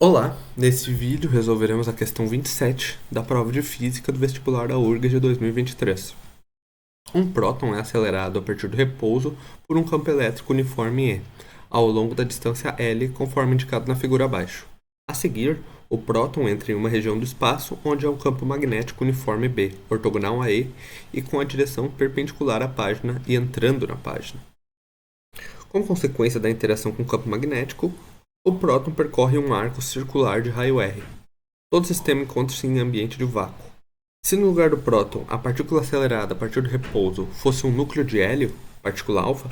Olá, nesse vídeo resolveremos a questão 27 da prova de Física do vestibular da URGS de 2023. Um próton é acelerado a partir do repouso por um campo elétrico uniforme E, ao longo da distância L, conforme indicado na figura abaixo. A seguir, o próton entra em uma região do espaço onde há um campo magnético uniforme B, ortogonal a E, e com a direção perpendicular à página e entrando na página. Como consequência da interação com o campo magnético, o próton percorre um arco circular de raio R. Todo sistema encontra-se em ambiente de vácuo. Se no lugar do próton a partícula acelerada a partir do repouso fosse um núcleo de hélio, partícula alfa,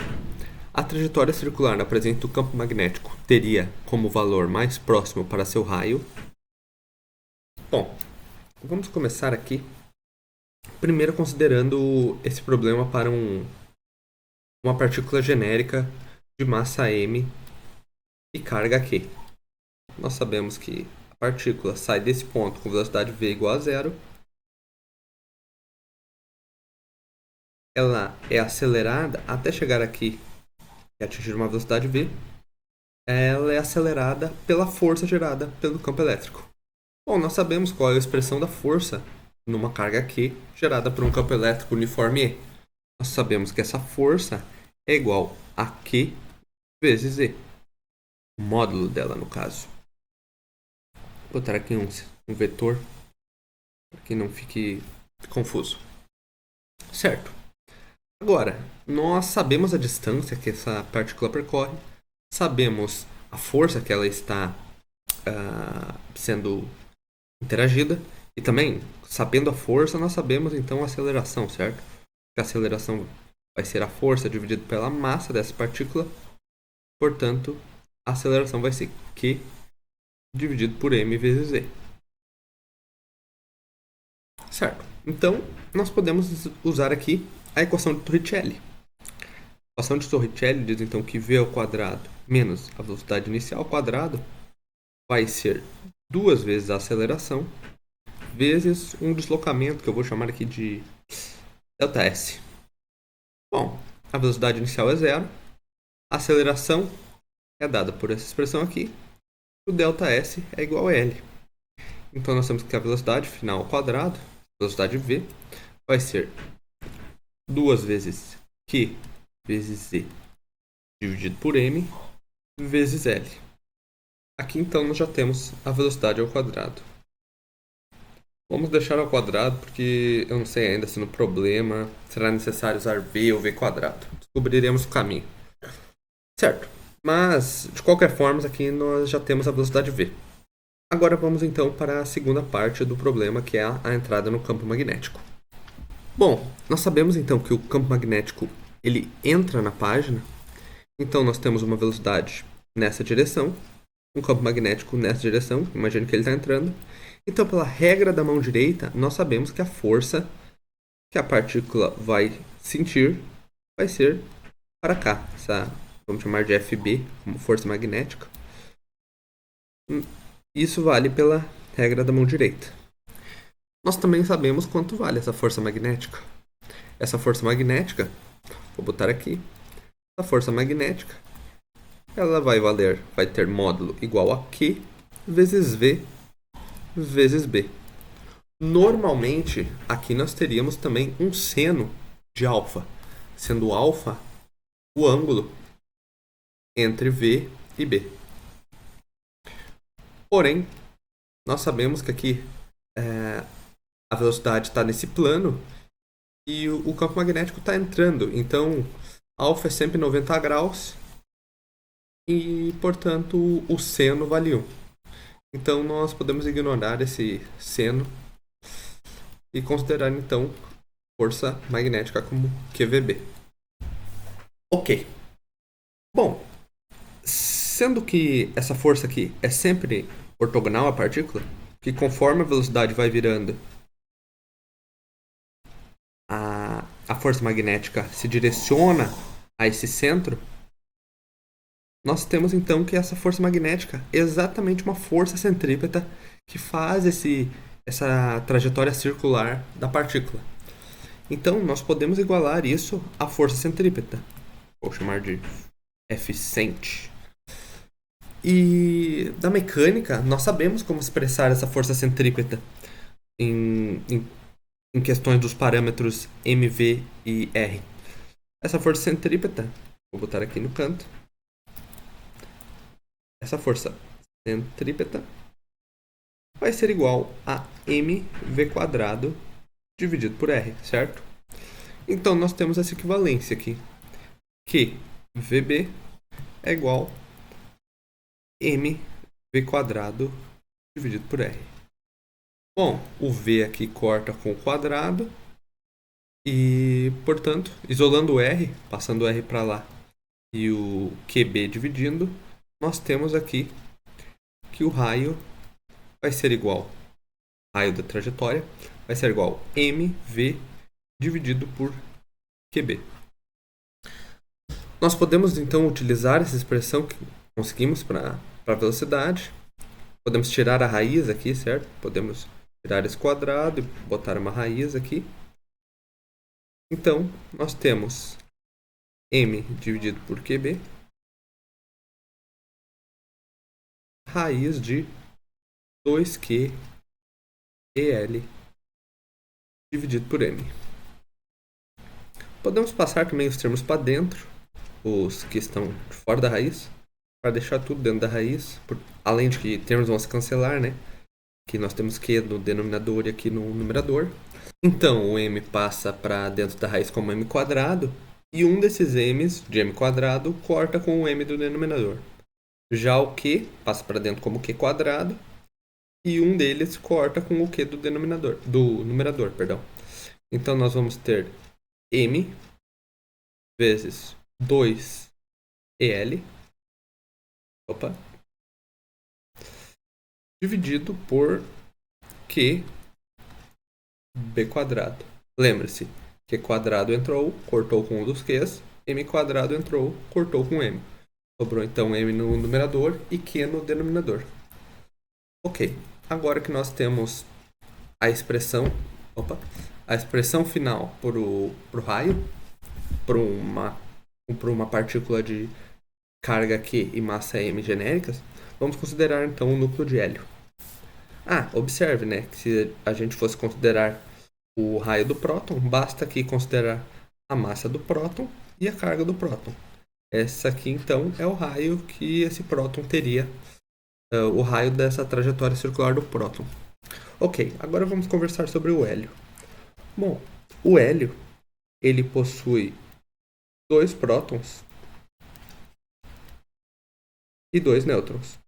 a trajetória circular na presença do campo magnético teria como valor mais próximo para seu raio. Bom, vamos começar aqui, primeiro considerando esse problema para uma partícula genérica de massa m e carga q. Nós sabemos que a partícula sai desse ponto com velocidade v igual a zero. Ela é acelerada até chegar aqui e atingir uma velocidade v. Ela é acelerada pela força gerada pelo campo elétrico. Bom, nós sabemos qual é a expressão da força numa carga Q gerada por um campo elétrico uniforme E. Nós sabemos que essa força é igual a Q vezes E. O módulo dela, no caso. Vou botar aqui um vetor para que não fique confuso. Certo. Agora, nós sabemos a distância que essa partícula percorre, sabemos a força que ela está sendo interagida, e também, sabendo a força, nós sabemos então a aceleração, certo? A aceleração vai ser a força dividida pela massa dessa partícula, portanto, a aceleração vai ser Q dividido por m vezes E. Certo. Então, nós podemos usar aqui a equação de Torricelli. A equação de Torricelli diz então que v ao quadrado menos a velocidade inicial ao quadrado vai ser duas vezes a aceleração vezes um deslocamento que eu vou chamar aqui de ΔS. Bom, a velocidade inicial é zero, a aceleração é dada por essa expressão aqui, o ΔS é igual a L. Então nós temos que a velocidade final ao quadrado, velocidade v, vai ser duas vezes Q vezes E dividido por m vezes L. Aqui então nós já temos a velocidade ao quadrado. Vamos deixar ao quadrado porque eu não sei ainda se no problema será necessário usar v ou v quadrado. Descobriremos o caminho. Certo, mas de qualquer forma aqui nós já temos a velocidade v. Agora vamos então para a segunda parte do problema, que é a entrada no campo magnético. Bom, nós sabemos então que o campo magnético ele entra na página, então nós temos uma velocidade nessa direção, um campo magnético nessa direção, imagine que ele está entrando. Então, pela regra da mão direita, nós sabemos que a força que a partícula vai sentir vai ser para cá. Vamos chamar de FB, como força magnética. Isso vale pela regra da mão direita. Nós também sabemos quanto vale essa força magnética. Essa força magnética, vou botar aqui, a força magnética, ela vai ter módulo igual a Q vezes V vezes B. Normalmente, aqui nós teríamos também um seno de alfa, sendo alfa o ângulo entre V e B. Porém, nós sabemos que aqui a velocidade está nesse plano e o campo magnético está entrando. Então, alfa é sempre 90 graus e, portanto, o seno vale 1. Então, nós podemos ignorar esse seno e considerar, então, força magnética como QVB. Ok. Bom, sendo que essa força aqui é sempre ortogonal à partícula, que conforme a velocidade vai virando, a força magnética se direciona a esse centro, nós temos então que essa força magnética é exatamente uma força centrípeta que faz essa trajetória circular da partícula. Então, nós podemos igualar isso à força centrípeta. Vou chamar de F cent. E da mecânica, nós sabemos como expressar essa força centrípeta em questões dos parâmetros mv e r. Essa força centrípeta, vou botar aqui no canto, essa força centrípeta vai ser igual a mv quadrado dividido por r, certo? Então nós temos essa equivalência aqui, que vb é igual a mv quadrado dividido por r. Bom, o v aqui corta com o quadrado e, portanto, isolando o r, passando o r para lá e o QB dividindo, nós temos aqui que o raio vai ser igual, raio da trajetória, vai ser igual a mv dividido por QB. Nós podemos então utilizar essa expressão que conseguimos para a velocidade. Podemos tirar a raiz aqui, certo? Podemos tirar esse quadrado e botar uma raiz aqui. Então, nós temos m dividido por QB, raiz de 2q EL dividido por m. Podemos passar também os termos para dentro, os que estão fora da raiz, para deixar tudo dentro da raiz, além de que termos vão se cancelar, né? Que nós temos q no denominador e aqui no numerador. Então, o m passa para dentro da raiz como m quadrado, e um desses m's de m quadrado corta com o m do denominador. Já o q passa para dentro como q quadrado, e um deles corta com o q do numerador, perdão. Então, nós vamos ter m vezes 2EL, dividido por q b quadrado. Lembre-se, q quadrado entrou, cortou com um dos q's, m quadrado entrou, cortou com m. Sobrou então m no numerador e q no denominador. Ok, agora que nós temos a expressão, a expressão final para o raio, para uma partícula de carga Q e massa m genéricas, vamos considerar então o núcleo de hélio. Observe, né, que se a gente fosse considerar o raio do próton, basta aqui considerar a massa do próton e a carga do próton. Essa aqui então é o raio que esse próton teria, o raio dessa trajetória circular do próton. Ok, agora vamos conversar sobre o hélio. Bom, o hélio ele possui 2 prótons e 2 nêutrons.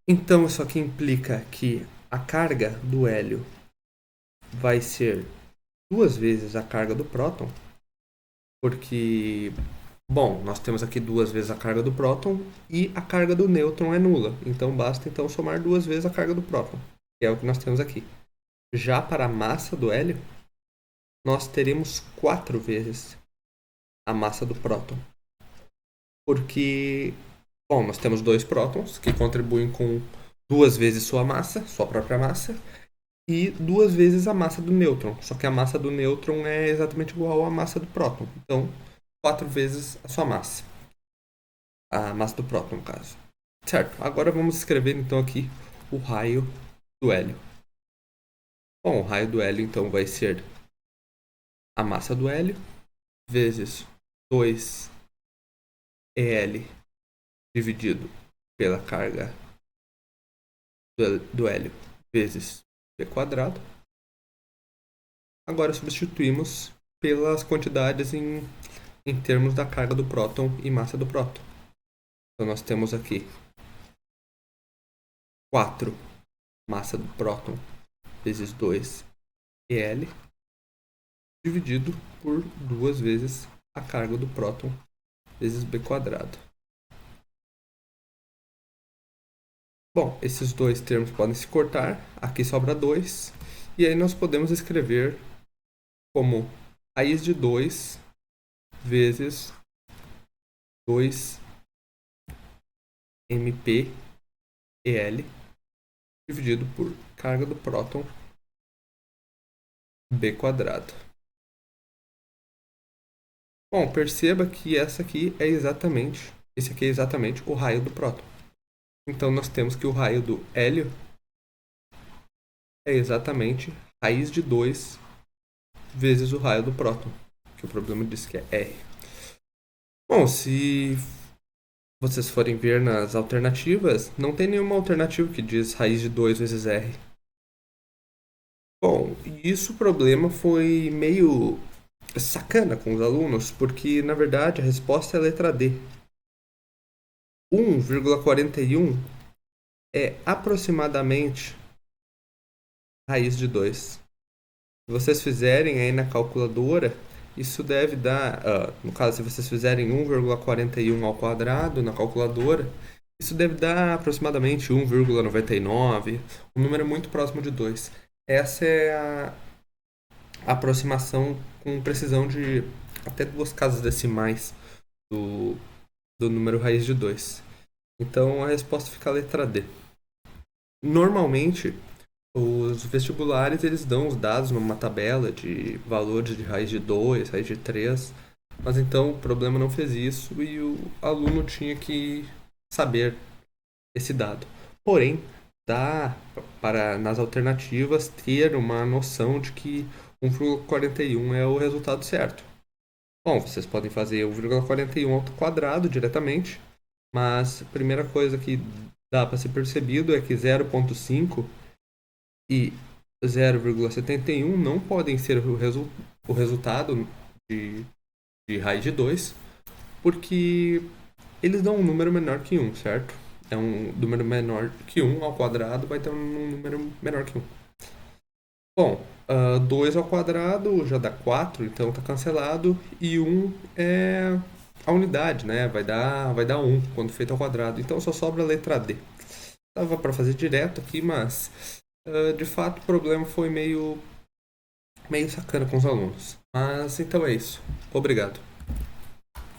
Então isso aqui implica que a carga do hélio vai ser 2 vezes a carga do próton, porque, bom, nós temos aqui 2 vezes a carga do próton e a carga do nêutron é nula. Então basta então somar 2 vezes a carga do próton, que é o que nós temos aqui. Já para a massa do hélio, nós teremos 4 vezes a massa do próton. Porque, bom, nós temos 2 prótons que contribuem com 2 vezes sua massa, sua própria massa, e 2 vezes a massa do nêutron. Só que a massa do nêutron é exatamente igual à massa do próton. Então, 4 vezes a sua massa. A massa do próton, no caso. Certo, agora vamos escrever então aqui o raio do hélio. Bom, o raio do hélio então vai ser a massa do hélio vezes 2EL dividido pela carga do hélio vezes v quadrado. Agora substituímos pelas quantidades em termos da carga do próton e massa do próton. Então nós temos aqui 4 massa do próton vezes 2EL dividido por 2 vezes a carga do próton vezes b quadrado. Bom, esses dois termos podem se cortar, aqui sobra 2, e aí nós podemos escrever como raiz de 2 vezes 2mp-el dividido por carga do próton b quadrado. Bom, perceba que esse aqui é exatamente o raio do próton. Então nós temos que o raio do hélio é exatamente raiz de 2 vezes o raio do próton, que o problema diz que é R. Bom, se vocês forem ver nas alternativas, não tem nenhuma alternativa que diz raiz de 2 vezes R. Bom, isso o problema foi meio sacana com os alunos, porque na verdade a resposta é a letra D. 1,41 é aproximadamente raiz de 2. Se vocês fizerem aí na calculadora, isso deve dar, no caso, se vocês fizerem 1,41 ao quadrado na calculadora, isso deve dar aproximadamente 1,99, um número muito próximo de 2. Essa é a aproximação com precisão de até duas casas decimais do, do número raiz de 2. Então a resposta fica a letra D. Normalmente, os vestibulares eles dão os dados numa tabela de valores de raiz de 2, raiz de 3, mas então o problema não fez isso e o aluno tinha que saber esse dado. Porém, dá para nas alternativas ter uma noção de que 1,41 é o resultado certo. Bom, vocês podem fazer 1,41 ao quadrado diretamente, mas a primeira coisa que dá para ser percebido é que 0,5 e 0,71 não podem ser o resultado de, de raiz de 2, porque eles dão um número menor que 1, certo? É um número menor que 1 ao quadrado vai ter um número menor que 1. Bom, 2 ao quadrado já dá 4, então está cancelado. E 1 é a unidade, né? Vai dar 1 quando feito ao quadrado. Então só sobra a letra D. Dava para fazer direto aqui, mas de fato o problema foi meio sacana com os alunos. Mas então é isso. Obrigado.